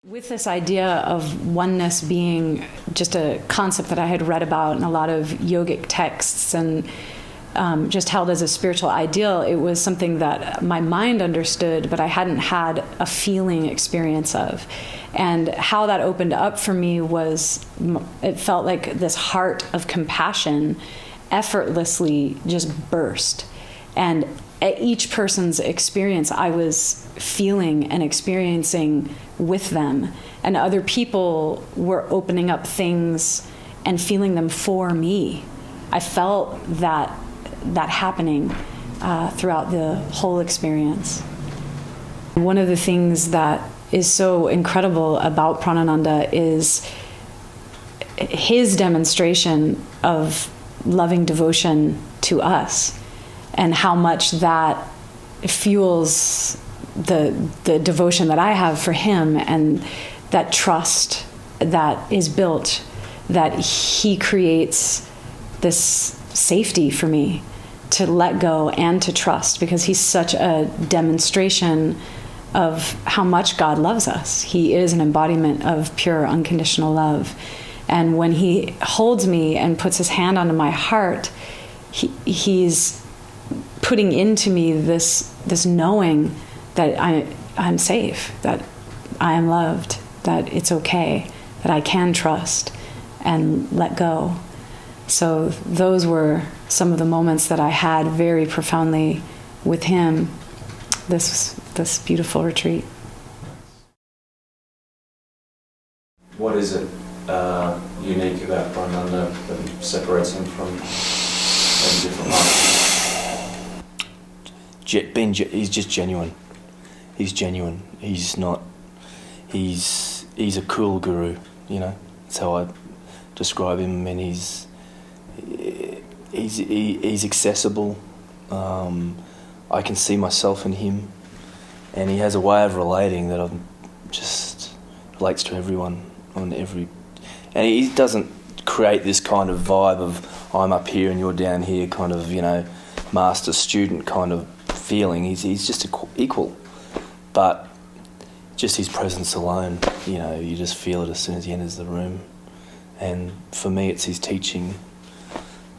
With this idea of oneness being just a concept that I had read about in a lot of yogic texts and just held as a spiritual ideal, it was something that my mind understood, but I hadn't had a feeling experience of. And how that opened up for me was, it felt like this heart of compassion effortlessly just burst. And at each person's experience, I was feeling and experiencing with them. And other people were opening up things and feeling them for me. I felt that happening throughout the whole experience. One of the things that is so incredible about Pranananda is his demonstration of loving devotion to us, and how much that fuels the devotion that I have for him, and that trust that is built, that he creates this safety for me to let go and to trust, because he's such a demonstration of how much God loves us. He is an embodiment of pure unconditional love. And when he holds me and puts his hand onto my heart, he's putting into me this knowing that I'm safe, that I am loved, that it's okay, that I can trust and let go. So those were some of the moments that I had very profoundly with him this beautiful retreat. What is it unique about Pranananda that separates him from different masters? He's just genuine. He's genuine. He's not. He's a cool guru. You know, that's how I describe him. And he's accessible. I can see myself in him, and he has a way of relating that just relates to everyone on every. And he doesn't create this kind of vibe of I'm up here and you're down here, kind of, you know, master student kind of feeling. He's just equal, but just his presence alone, you know, you just feel it as soon as he enters the room. And for me, it's his teaching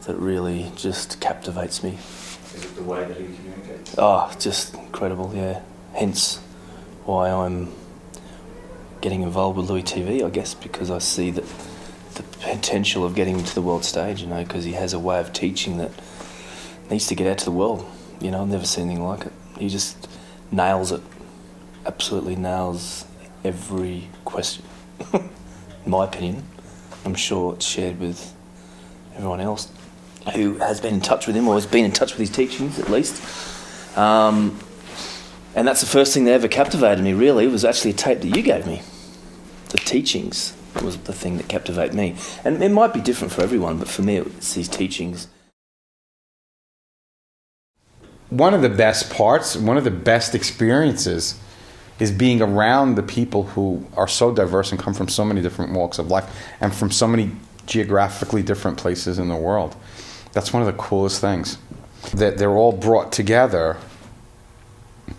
that really just captivates me. Is it the way that he communicates? Oh, just incredible, yeah. Hence why I'm getting involved with Louix TV, I guess, because I see that the potential of getting him to the world stage, you know, because he has a way of teaching that needs to get out to the world. You know, I've never seen anything like it. He just nails it, absolutely nails every question, in my opinion. I'm sure it's shared with everyone else who has been in touch with him, or has been in touch with his teachings, at least. And that's the first thing that ever captivated me, really. It was actually a tape that you gave me. The teachings was the thing that captivated me. And it might be different for everyone, but for me, it's his teachings. One of the best parts, one of the best experiences is being around the people who are so diverse and come from so many different walks of life and from so many geographically different places in the world. That's one of the coolest things, that they're all brought together,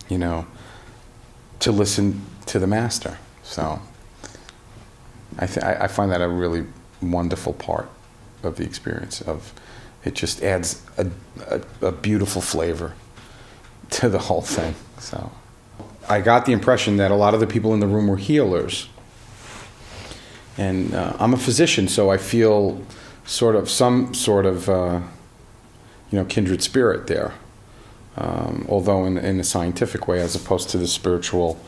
you know, to listen to the master. So I find that a really wonderful part of the experience. It just adds a beautiful flavor to the whole thing. So I got the impression that a lot of the people in the room were healers. And I'm a physician, so I feel some sort of kindred spirit there. Although in a scientific way, as opposed to the spiritual,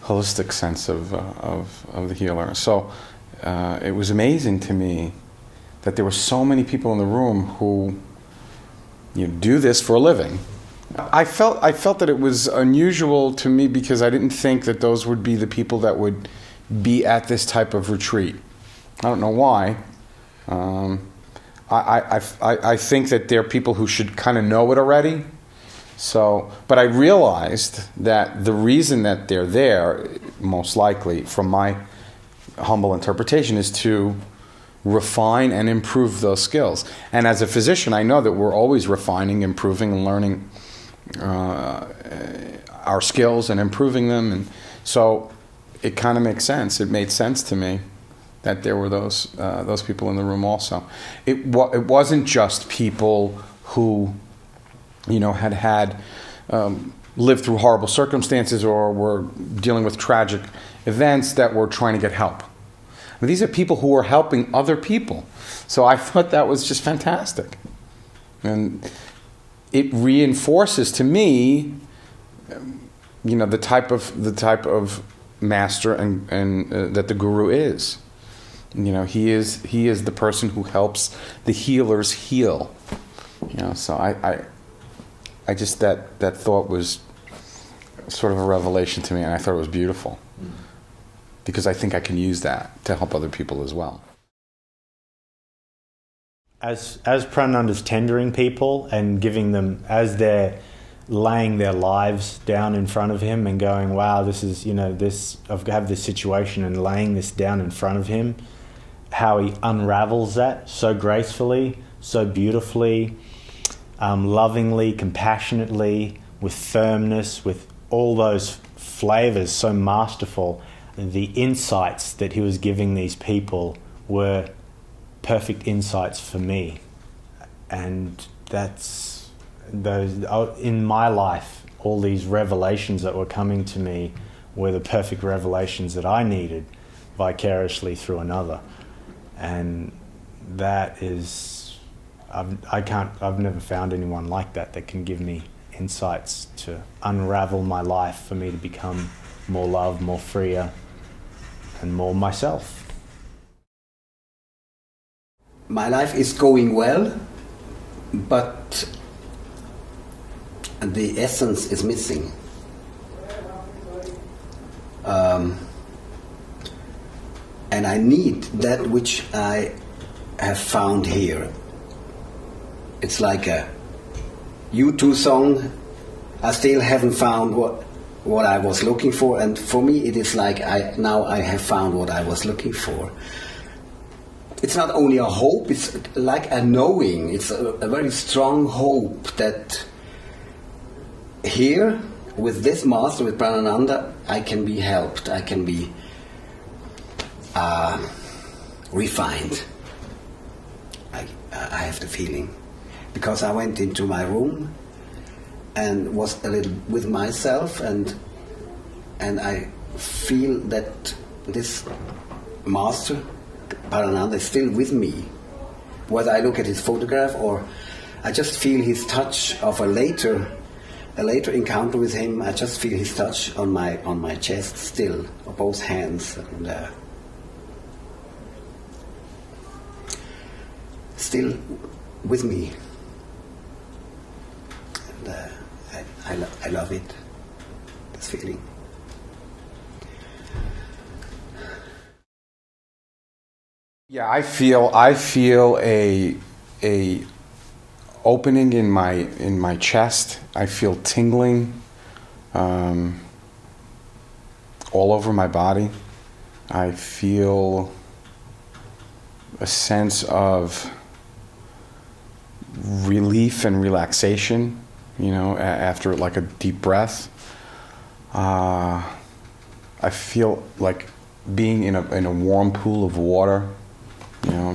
holistic sense of the healer. So it was amazing to me that there were so many people in the room who do this for a living. I felt that it was unusual to me because I didn't think that those would be the people that would be at this type of retreat. I don't know why. I think that they're people who should kind of know it already. So, but I realized that the reason that they're there, most likely, from my humble interpretation, is to refine and improve those skills. And as a physician, I know that we're always refining, improving, and learning our skills and improving them. And so it kind of makes sense. It made sense to me that there were those people in the room also. It wasn't just people who, had lived through horrible circumstances or were dealing with tragic events that were trying to get help. I mean, these are people who were helping other people. So I thought that was just fantastic. And it reinforces to me, the type of master and that the guru is. He is the person who helps the healers heal. So I just that thought was sort of a revelation to me, and I thought it was beautiful because I think I can use that to help other people as well. As Pranananda's tendering people and giving them, as they're laying their lives down in front of him and going, wow, this is, I have this situation, and laying this down in front of him, how he unravels that so gracefully, so beautifully, lovingly, compassionately, with firmness, with all those flavors, so masterful. The insights that he was giving these people were perfect insights for me. And that's those in my life, all these revelations that were coming to me were the perfect revelations that I needed vicariously through another. And that is, I've never found anyone like that can give me insights to unravel my life for me to become more love, more freer, and more myself. My life is going well, but the essence is missing. And I need that which I have found here. It's like a U2 song. I still haven't found what I was looking for, and for me it is like now I have found what I was looking for. It's not only a hope, it's like a knowing. It's a very strong hope that here, with this master, with Pranananda, I can be helped, I can be refined. I have the feeling. Because I went into my room and was a little with myself, and I feel that this master, Pranananda, is still with me. Whether I look at his photograph or I just feel his touch of a later encounter with him, I just feel his touch on my chest still, of both hands, and still with me. And I love it, this feeling. Yeah, I feel a opening in my chest. I feel tingling all over my body. I feel a sense of relief and relaxation, after like a deep breath. I feel like being in a warm pool of water,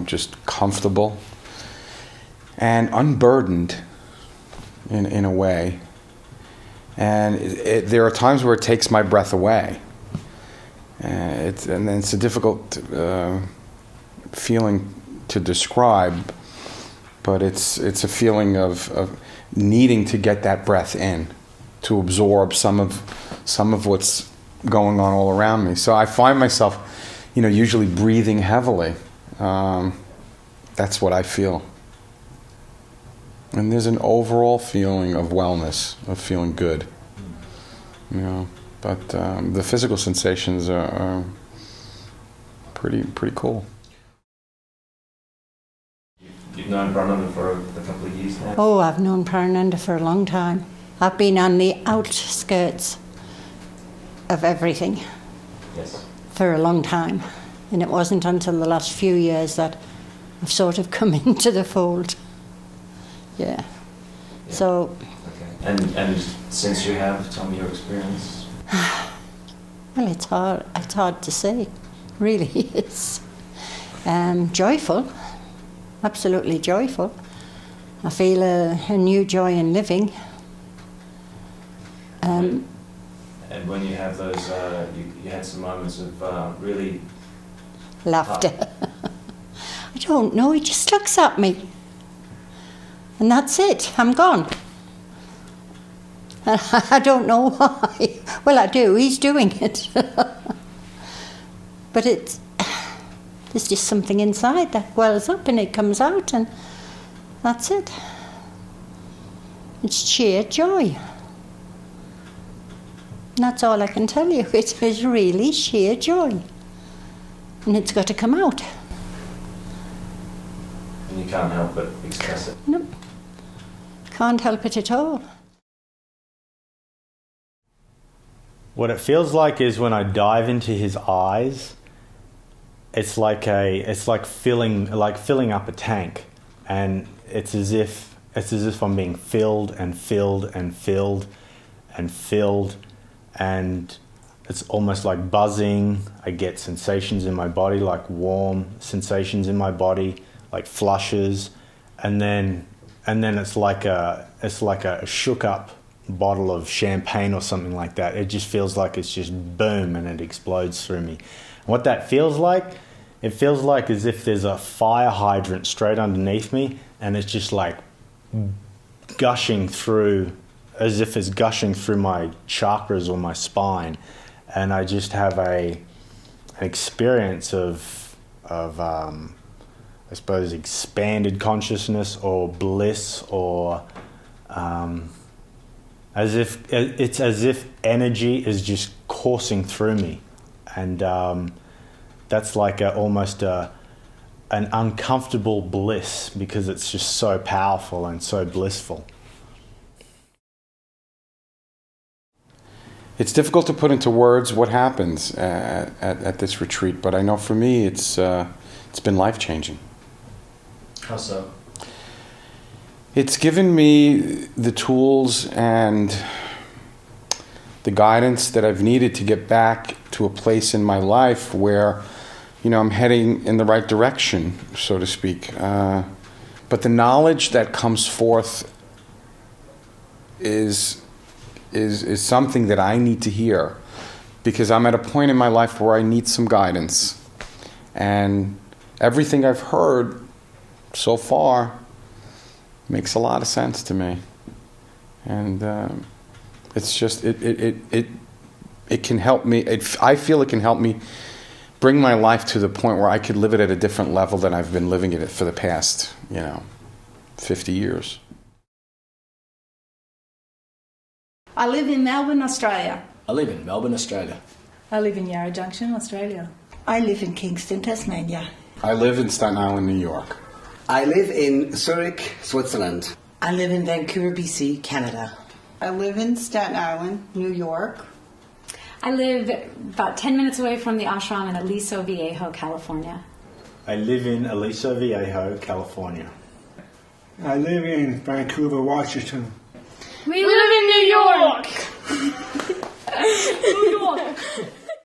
just comfortable and unburdened in a way. And there are times where it takes my breath away. And it's a difficult feeling to describe, but it's a feeling of needing to get that breath in, to absorb some of what's going on all around me. So I find myself, usually breathing heavily. That's what I feel. And there's an overall feeling of wellness, of feeling good. But the physical sensations are pretty cool. You've known Pranananda for a couple of years now? Oh, I've known Pranananda for a long time. I've been on the outskirts of everything. Yes. For a long time. And it wasn't until the last few years that I've sort of come into the fold. Yeah. So. Okay. And since you have, tell me your experience. Well, it's hard to say, really. It's joyful, absolutely joyful. I feel a new joy in living. And when you have those, you had some moments of really... Laughter. I don't know, he just looks at me. And that's it, I'm gone. I don't know why. Well, I do, he's doing it. But there's just something inside that wells up and it comes out, and that's it. It's sheer joy. And that's all I can tell you. It is really sheer joy. And it's got to come out. And you can't help but express it. No. Can't help it at all. What it feels like is when I dive into his eyes, it's like filling up a tank, and it's as if I'm being filled and filled and filled and filled, and it's almost like buzzing. I get sensations in my body, like warm sensations in my body, like flushes, and then it's like a shook up bottle of champagne or something like that. It just feels like it's just boom and it explodes through me. And what that feels like, it feels like as if there's a fire hydrant straight underneath me, and it's just like gushing through, as if it's gushing through my chakras or my spine. And I just have an experience of I suppose expanded consciousness or bliss, or as if energy is just coursing through me, and that's like almost an uncomfortable bliss, because it's just so powerful and so blissful. It's difficult to put into words what happens at this retreat, but I know for me it's been life-changing. How so? It's given me the tools and the guidance that I've needed to get back to a place in my life where, I'm heading in the right direction, so to speak. But the knowledge that comes forth is something that I need to hear, because I'm at a point in my life where I need some guidance. And everything I've heard so far makes a lot of sense to me. And it's just, it can help me. I feel it can help me bring my life to the point where I could live it at a different level than I've been living it for the past, 50 years. I live in Melbourne, Australia. I live in Melbourne, Australia. I live in Yarra Junction, Australia. I live in Kingston, Tasmania. I live in Staten Island, New York. I live in Zurich, Switzerland. I live in Vancouver, BC, Canada. I live in Staten Island, New York. I live about 10 minutes away from the ashram in Aliso Viejo, California. I live in Aliso Viejo, California. I live in Vancouver, Washington. We live in New York! New York!